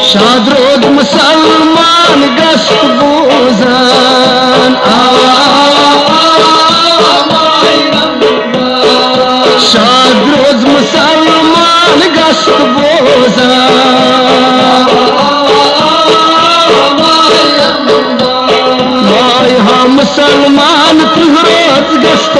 शाद रोज मुसलमान गश्त बोजान शाद रोज मुसलमान गश्त बोजान माय हम मुसलमान रोज गश्त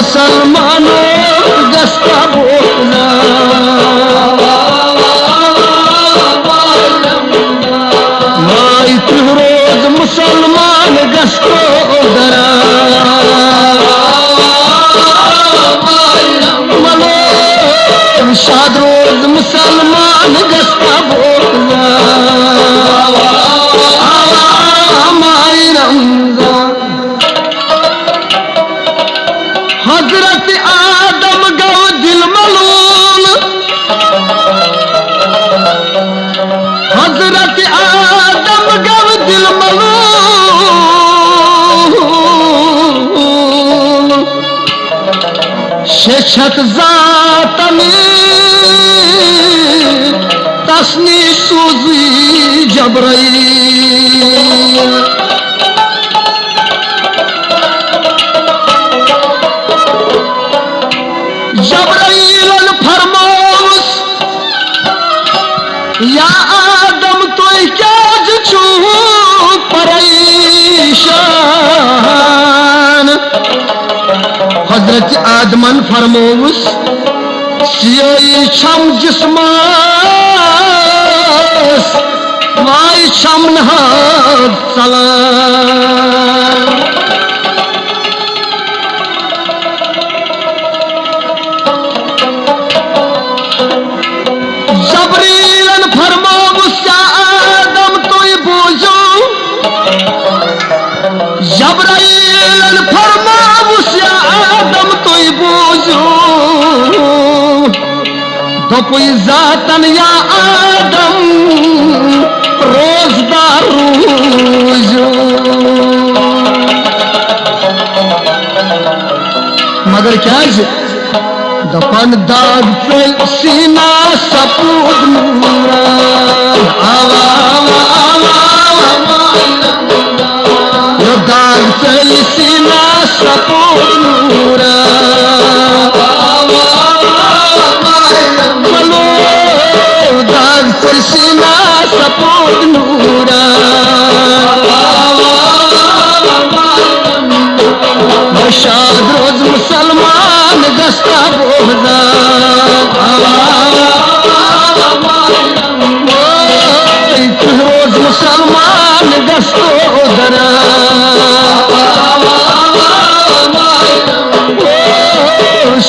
मुसलमानों गस्ता बोला माई रोज मुसलमान गस्तो दरा शाद रोज मुसलमान गस्ता बोला माई रमजान हजरत आदम गौ दिल मलून हजरत आदम गौ दिल मलून शेषत जातनी तस्नी सूजी जबरई जबरील फरमोस या आदम तो क्या छू परेशान हजरत आदमन फरमोस सियोई छम जिस्मास वाई छम नहाद सलाम जबरीलन फरमा मुझसे आदम तो बोझो जबरीलन फरमा मुझसे आदम तो बोझो दोपुई जातन या आदम रोजदार रोजो मगर क्या है दफन दाग फैल सीना सपूत नूरा आवा आवा आवा आवा दाग फैल सीना सपूत नूरा चलो दाग फैल सीना सपूत नूरा शाद रोज मुसलमान गस्ता बोझा रोज मुसलमान गस्तो दरा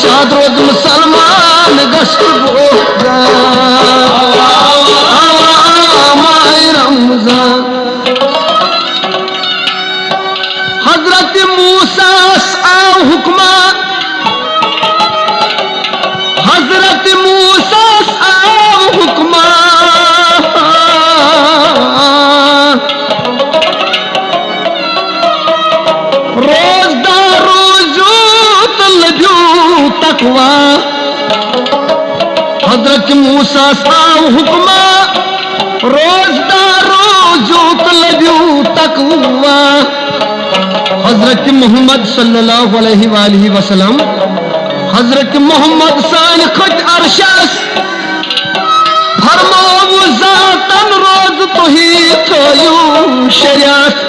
शाद रोज मुसलमान गस्त बोझा माय रमजान हजरत मूसा आओ हुक्मा हजरत मूसा आओ हुक्मा रोजदार रोजू तलजू तकवा हजरत मूसा आओ हुक्मा रोजदार रोजू तलजू तकवा हजरत मोहम्मद सल्लल्लाहु अलैहि वालैहि वसल्लम हजरत मोहम्मद सान खट अरशस फरमाओ जातन रोज तो ही थयो शरियत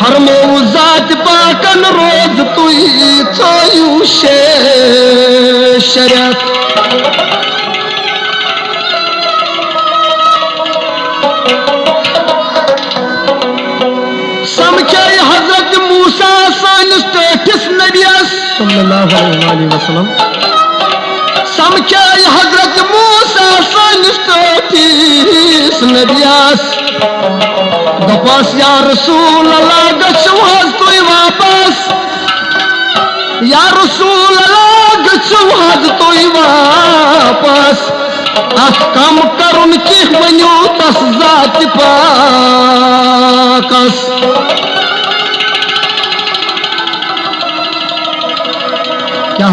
फरमाओ जात पाकन रोज तो ही थयो शरियत समझाई हजरत मूसा सानिस टेठिस नबियस सल्लल्लाहु अलैहि वसल्लम समझाई हजरत मूसा सानिस टेठिस नबियस दपास या रसूल अल्लाह गच्छो हज तोय वापस या रसूल अल्लाह गच्छो हज तोय वापस कम करुन कि वनो तस जात पाकस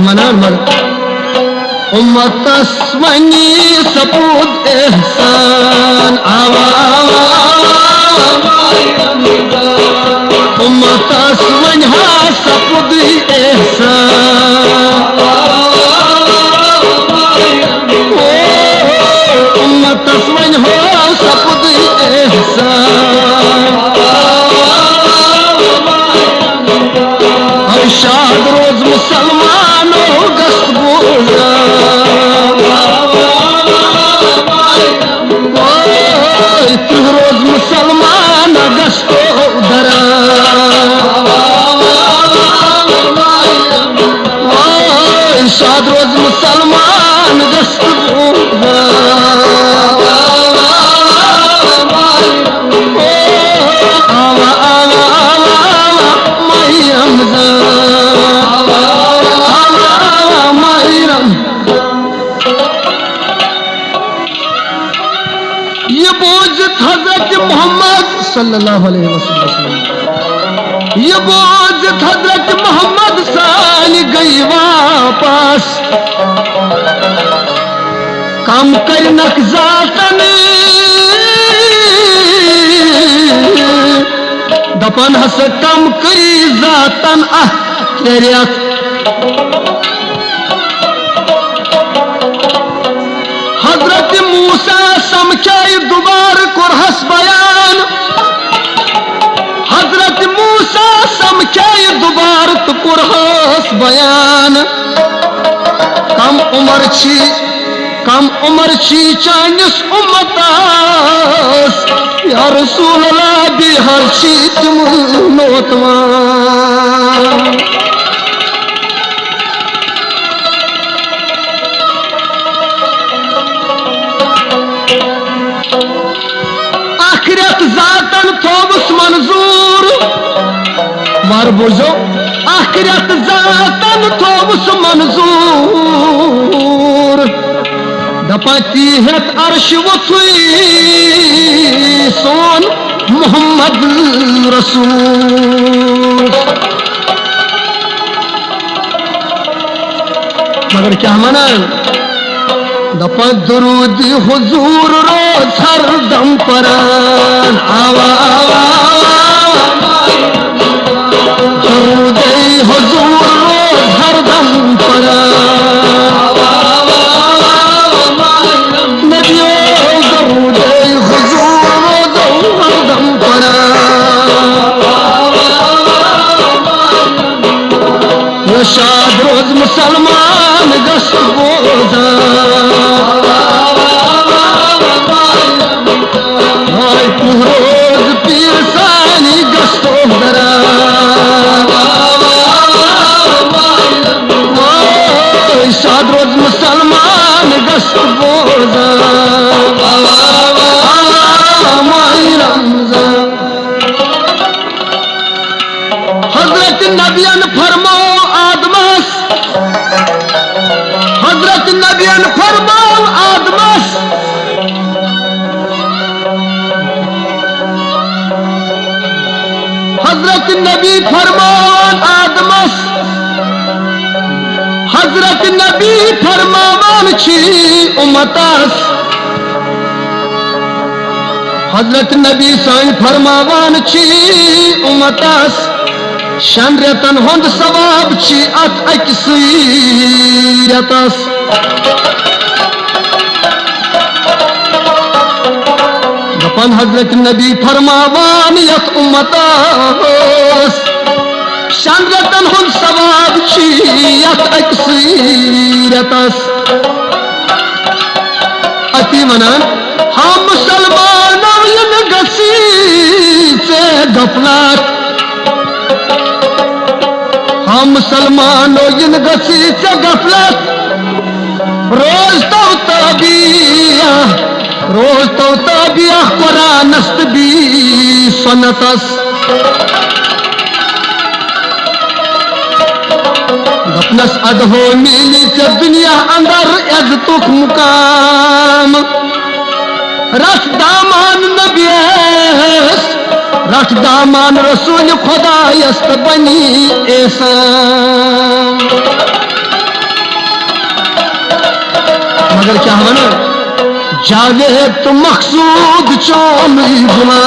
वनान मर उम्मतस वनी सपूत एहसान आवा आवा उम्मतस वन्हा सपूत एहसान उम्मतस वन्हा सपूत एहसान शाद रोज मुसलमानों गस्त रोज मुसलमान गस्त दरा शाद रोज मुसलमान गस्त आवा आवा आवा माही रमजान ये बोझत हजरत मोहम्मद सल्लल्लाहु अलैहि वसल्लम ये बोझत हजरत मोहम्मद साल गई वापस कम करनक जातन दपन हस कम करी जातन करियत हजरत मूसा समझाई दुबार कुरहस बयान हजरत मूसा समझाई दुबार तो कुरहस बयान कम उम्र छी चानिस उम्मतास या रसूल अल्लाह बिहर छी तुम नोतवान आखिरत जातन थोबस मंजूर मार बोझो आखिरत जातन थोबस मंजूर दपाती हेत अर्श वथुई सोन मोहम्मद रसूल मगर क्या माना दपा दुरूद हुजूर रोज हर दम परान आवा आवा दुरूद हुजूर रोज हर दम परान नबियो दुरूद हुजूर रोज हर दम परान शाद रोज मुसलमान गस्त रोज पीर सानी गस्तो दरा शाद रोज मुसलमान गस्त बोजा माही रमजान हजरत नबियन फरमाओ आदमस हजरत नबियन फरमाओ आदमस हजरत नबी फरमान आदमस हजरत नबी फरमान छी उम्मतस हजरत नबी साईं फरमान छी उम्मतस शन रेतन हुंद सवाब छी अत अक्सी रेतस दपन हजरत नबी फरमान यत उम्मतस शन रेतन हुंद सवाब छी अत अक्सी रेतस अति वनान हम मुसलमानों इन गसी से गफलत हम मुसलमानों इन गसी से गफलत रोज तो तबिया कुरान भी सुनतस दपनस अदहो मिली से दुनिया अंदर इज्जतुक मुकाम रख दामान नबियस रख दामान रसूल खुदायस्त बनी ऐसा मगर क्या हो ना जावेद तो मकसूद चोन बुला